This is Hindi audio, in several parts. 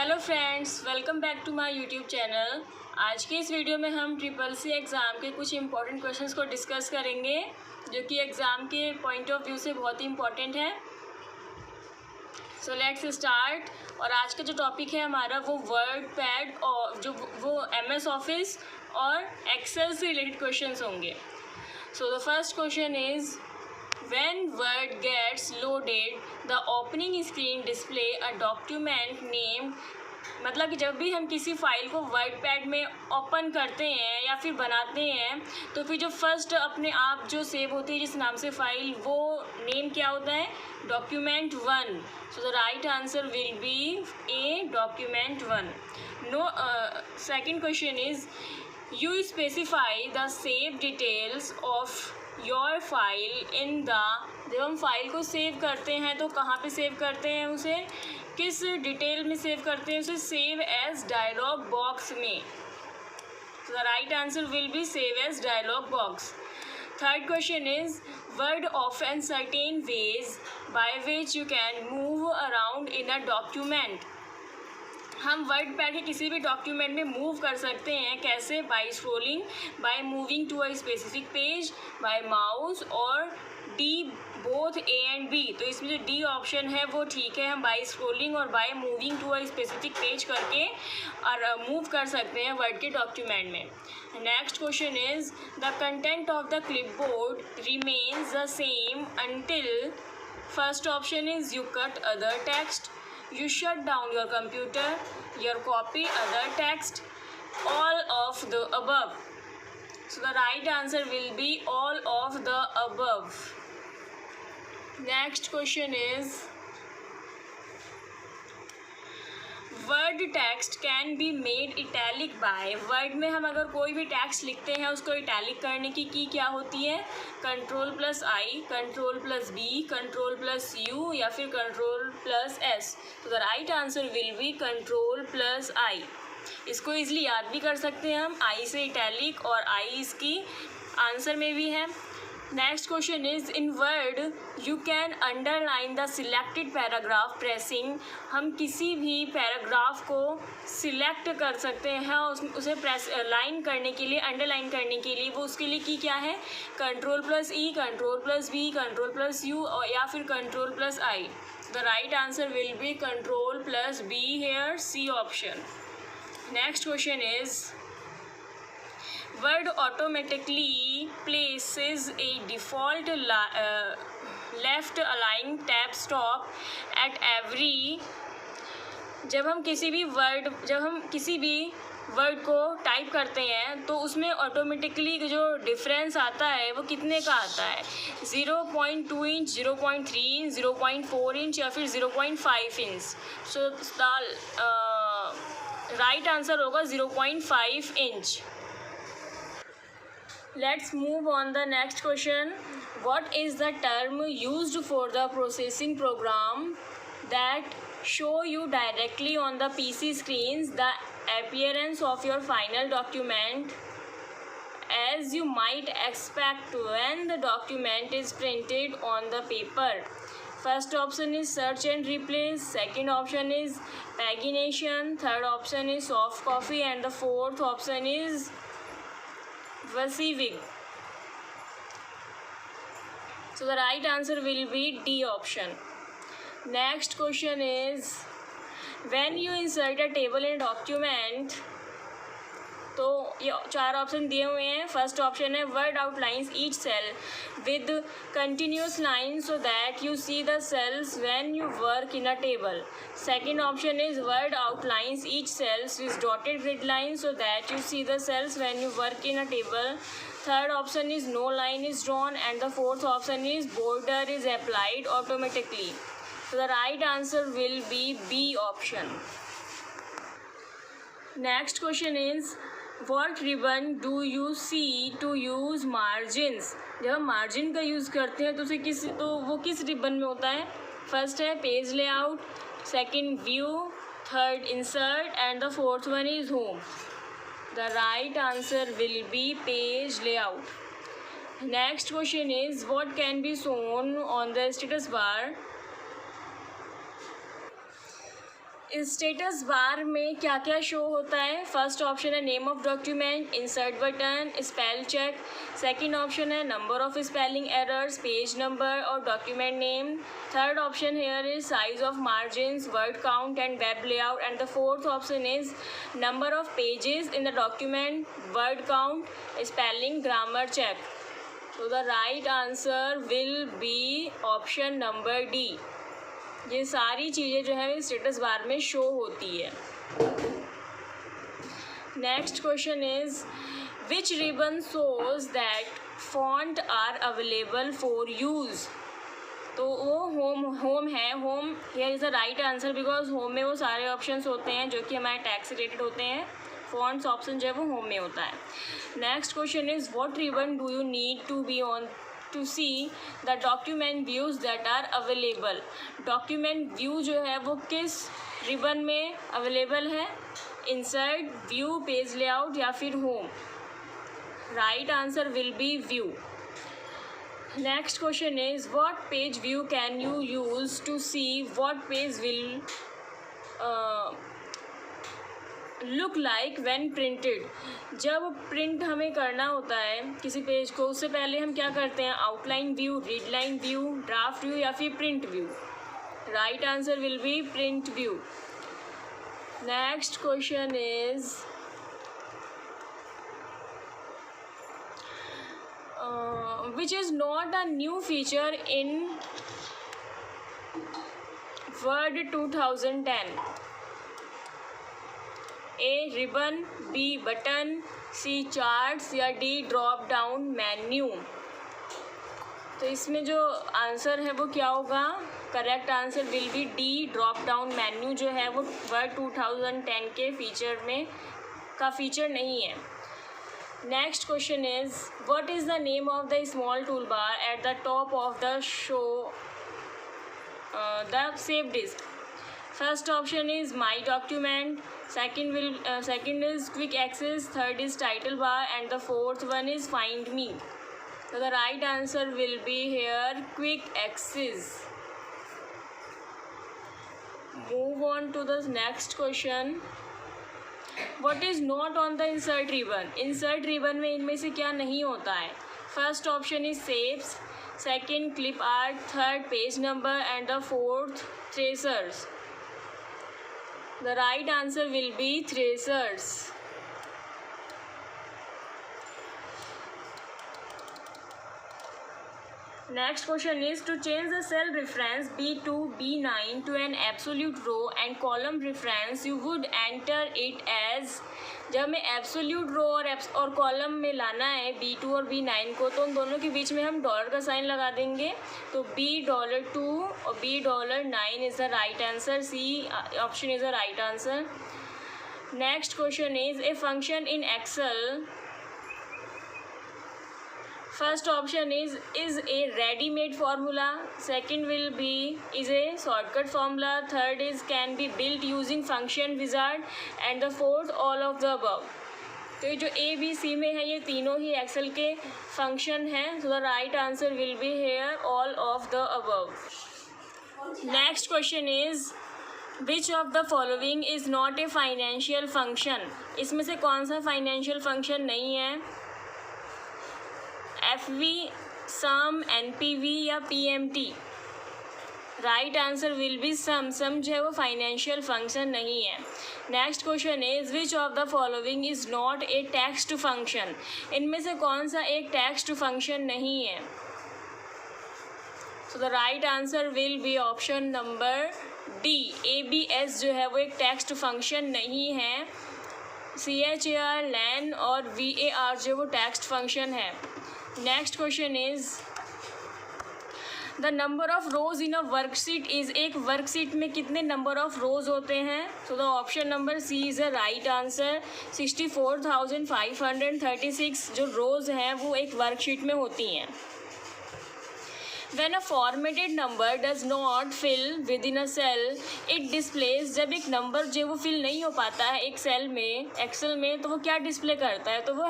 Hello friends, welcome back to my YouTube channel. आज के इस वीडियो में हम ट्रिपल सी एग्ज़ाम के कुछ इंपॉर्टेंट क्वेश्चंस को डिस्कस करेंगे जो कि एग्ज़ाम के पॉइंट ऑफ व्यू से बहुत ही इम्पॉर्टेंट है। So let's start. और आज का जो टॉपिक है हमारा वो वर्ड पैड और वो MS ऑफिस और एक्सेल से रिलेटेड क्वेश्चंस होंगे। So the first question is when Word gets loaded, the opening screen display a document named, मतलब कि जब भी हम किसी फाइल को वर्ड पैड में ओपन करते हैं या फिर बनाते हैं तो फिर जो फर्स्ट अपने आप जो सेव होती है जिस नाम से फाइल, वो नेम क्या होता है? document1। So the right answer will be A, document1। No, second question is you specify the save details of your file in the, जब हम फाइल को सेव करते हैं तो कहाँ पे सेव करते हैं उसे, किस डिटेल में सेव करते हैं उसे? सेव एज डायलॉग बॉक्स में। तो the right answer will be save as dialog box. Third question is word of an certain ways by which you can move around in a document. हम वर्ड पैड के किसी भी डॉक्यूमेंट में मूव कर सकते हैं, कैसे? By scrolling, by moving to a specific page, by mouse और D, both A and B. तो इसमें जो डी ऑप्शन है वो ठीक है, हम बाय स्क्रॉलिंग और by moving to a specific page करके और मूव कर सकते हैं वर्ड के डॉक्यूमेंट में। Next question is the content of the clipboard remains the same until, first option is you cut other text, you shut down your computer, you copy other text, all of the above. So the right answer will be all of the above. Next question is Word text can be made italic by. Word में हम अगर कोई भी टेक्स्ट लिखते हैं उसको इटैलिक करने की क्या होती है? Ctrl+I, Ctrl+B, Ctrl+U या फिर Ctrl+S। तो the right answer will B Ctrl+I। इसको ईजिली याद भी कर सकते हैं हम, I से इटैलिक और I इसकी आंसर में भी है। Next question is in word you can underline the selected paragraph pressing. हम किसी भी पैराग्राफ को सिलेक्ट कर सकते हैं, उसे प्रेस लाइन करने के लिए, अंडरलाइन करने के लिए, वो उसके लिए क्या है? Ctrl+E, Ctrl+B, Ctrl+U और या फिर Ctrl+I। The right answer will be Ctrl+B here, C option. Next question is Word automatically places a default left align tab stop at every, जब हम किसी भी वर्ड को टाइप करते हैं तो उसमें ऑटोमेटिकली जो डिफरेंस आता है वो कितने का आता है? 0.2 इंच, 0.3 इंच, 0.4 इंच या फिर 0.5 inch. So the right answer होगा 0.5 inch. Let's move on the next question. What is the term used for the processing program that show you directly on the PC screens the appearance of your final document as you might expect when the document is printed on the paper? First option is search and replace, second option is pagination, third option is soft copy and the fourth option is receiving. So the right answer will be D option. Next question is when you insert a table in a document, तो ये चार ऑप्शन दिए हुए हैं। फर्स्ट ऑप्शन है Word outlines each cell with continuous line so that you see the cells when you work in a table. Second option is Word outlines each cells with dotted grid line so that you see the cells when you work in a table. Third option is no line is drawn and the fourth option is border is applied automatically. So the right answer will be B option. Next question is what ribbon do you see to use margins? जब हम मार्जिन का यूज़ करते हैं तो वो किस रिबन में होता है? फर्स्ट है page layout, second view, third insert and the fourth one is home. The right answer will be page layout. Next question is what can be shown on the status bar status bar में क्या क्या शो होता है? फर्स्ट ऑप्शन है name of document, insert button, spell check. Second option है number of spelling errors, page number और document name. Third option here is size of margins, Word count and web layout. And the fourth option is number of pages in the document, word count, spelling, grammar check. So the right answer will be option number D। ये सारी चीज़ें जो है स्टेटस बार में शो होती है। Next question is which ribbon shows that font are available for use. तो वो होम है। Home here is the right answer because Home में वो सारे ऑप्शंस होते हैं जो कि हमारे टैक्स से रिलेटेड होते हैं। फॉन्ट्स ऑप्शन जो है वो होम में होता है। Next question is what ribbon do you need to be on to see the document views that are available. Document view जो है वो किस रिबन में अवेलेबल है? इंसर्ट, व्यू, पेज लेआउट या फिर Home. Right answer will be view. Next question is what page view can you use to see what page will look like when printed. जब प्रिंट हमें करना होता है किसी पेज को, उससे पहले हम क्या करते हैं? Outline view, read line view, draft view या फिर print view. Right answer will be print view. Next question is which is not a new feature in Word 2010। A ribbon, B button, C charts या डी ड्रॉप डाउन मेन्यू। तो इसमें जो आंसर है वो क्या होगा? Correct answer will be D drop down menu जो है वो वर्ड 2010 के फीचर में का फीचर नहीं है। Next question is what is the name of the small tool bar at the top of the show the save disk. First option is my document, second is quick access, third is title bar and the fourth one is find me. So the right answer will be here quick access. Move on to the next question. What is not on the insert ribbon? Insert ribbon में इनमें से क्या नहीं होता है? First option is shapes, second clip art, third page number and the fourth tracers. The right answer will be tracers. Next question is to change the cell reference B2, B9 to an absolute row and column reference you would enter it as। जब हमें एब्सोल्यूट रो और कॉलम में लाना है B2 और B9 को, तो उन दोनों के बीच में हम डॉलर का साइन लगा देंगे। तो $2 और $9 is the right answer. C option is the right answer. Next question is a function in Excel. First option is a ready-made formula, second will be is a shortcut formula, third is can be built using function wizard and the fourth all of the above। तो ये जो ए बी सी में है ये तीनों ही एक्सेल के फंक्शन हैं। So the right answer will be here all of the above. Next question is which of the following is not a financial function. इसमें से कौन सा फाइनेंशियल फंक्शन नहीं है? FV, सम, NPV या PMT। Right answer will be sum. Sum जो है वो फाइनेंशियल फंक्शन नहीं है। Next question is which of the following is not a text function. इनमें से कौन सा एक टेक्स्ट फंक्शन नहीं है? सो the right answer will B option number D. ABS जो है वो एक टेक्स्ट फंक्शन नहीं है। CHAR, LAN और VAR जो वो टेक्स्ट फंक्शन है। Next question is the number of rows in a worksheet is. एक वर्कशीट में कितने नंबर ऑफ रोज होते हैं? So the option number C is a right answer. 64,536 जो रोज हैं वो एक वर्कशीट में होती हैं। When a formatted number does not fill within a cell, it displays। जब एक नंबर जो वो फिल नहीं हो पाता है एक सेल में एक्सेल में, तो वो क्या डिस्प्ले करता है? तो वो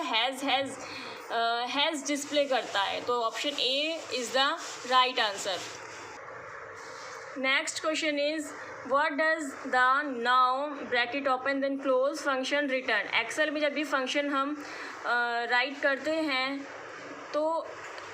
हैज़ डिस्प्ले करता है। तो option A is the right answer. Next question is what does the now bracket open then close function return. Excel में जब भी फंक्शन हम राइट करते हैं तो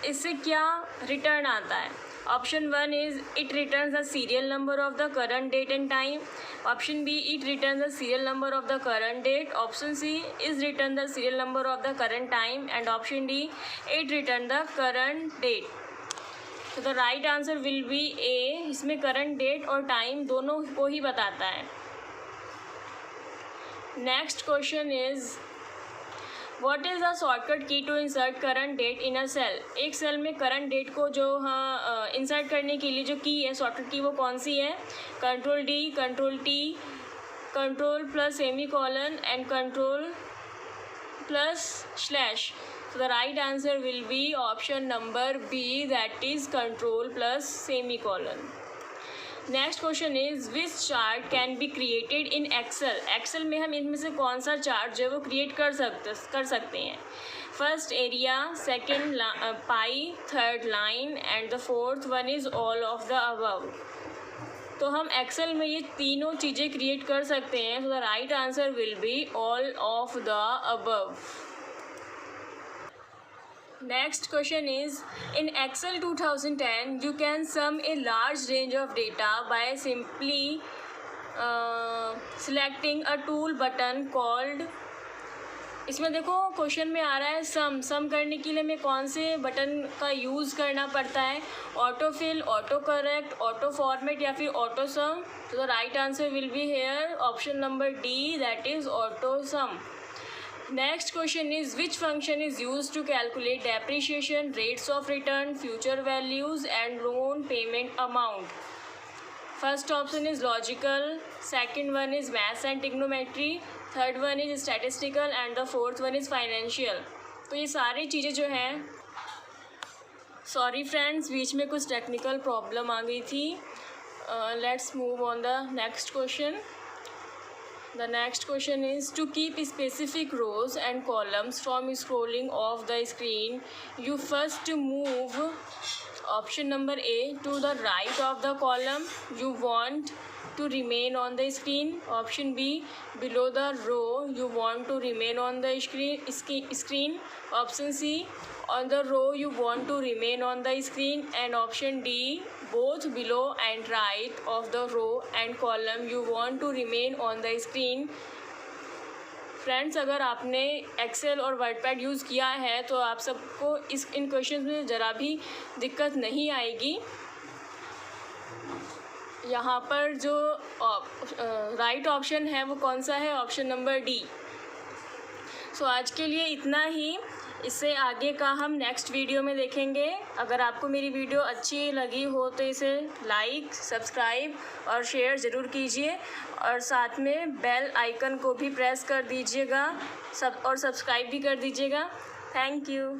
इससे क्या रिटर्न आता है। Option 1 is it returns the serial number of the current date and time. Option B it return the serial number of the current date. Option C is return the serial number of the current time and option D it return the current date. तो the right answer will be A. इसमें करंट डेट और टाइम दोनों को ही बताता है। Next question is what is the shortcut key to insert current date in a cell. एक सेल में करंट डेट को जो इंसर्ट करने के लिए जो की है, शॉर्टकट की, वो कौन सी है। Control D, control T, control plus semi colon and control plus slash. So the right answer will be option number B, that is control plus semicolon. Next question is which chart can be created in Excel? Excel में हम इनमें से कौन सा चार्ट जो है वो क्रिएट कर सकते हैं। First area, second pi, third line and the fourth one is all of the above. तो हम एक्सेल में ये तीनों चीज़ें क्रिएट कर सकते हैं। तो the right answer will be all of the above. Next question is in Excel 2010 you can sum a large range of data by simply selecting a tool button called। इसमें देखो क्वेश्चन में आ रहा है सम करने के लिए हमें कौन से बटन का यूज़ करना पड़ता है। Auto fill, auto correct, auto format या फिर ऑटो सम। तो the right answer will be here option number D, that is auto sum. Next question is which function is used to calculate depreciation, rates of return, future values and loan payment amount? First option is logical, second one is maths and trigonometry, third one is statistical and the fourth one is financial। तो ये सारी चीज़ें जो हैं, सॉरी फ्रेंड्स बीच में कुछ टेक्निकल प्रॉब्लम आ गई थी। Let's move on the next question. The next question is to keep specific rows and columns from scrolling off the screen, you first move option number A to the right of the column you want to remain on the screen. Option B below the row you want to remain on the screen. Option C on the row you want to remain on the screen and option D both below and right of the row and column you want to remain on the screen। Friends अगर आपने एक्सेल और वर्डपैड यूज़ किया है तो आप सबको इन क्वेश्चंस में ज़रा भी दिक्कत नहीं आएगी। यहाँ पर जो राइट ऑप्शन है वो कौन सा है, ऑप्शन नंबर डी। सो आज के लिए इतना ही, इससे आगे का हम नेक्स्ट वीडियो में देखेंगे। अगर आपको मेरी वीडियो अच्छी लगी हो तो इसे लाइक, सब्सक्राइब और शेयर ज़रूर कीजिए और साथ में बेल आइकन को भी प्रेस कर दीजिएगा और सब्सक्राइब भी कर दीजिएगा। Thank you.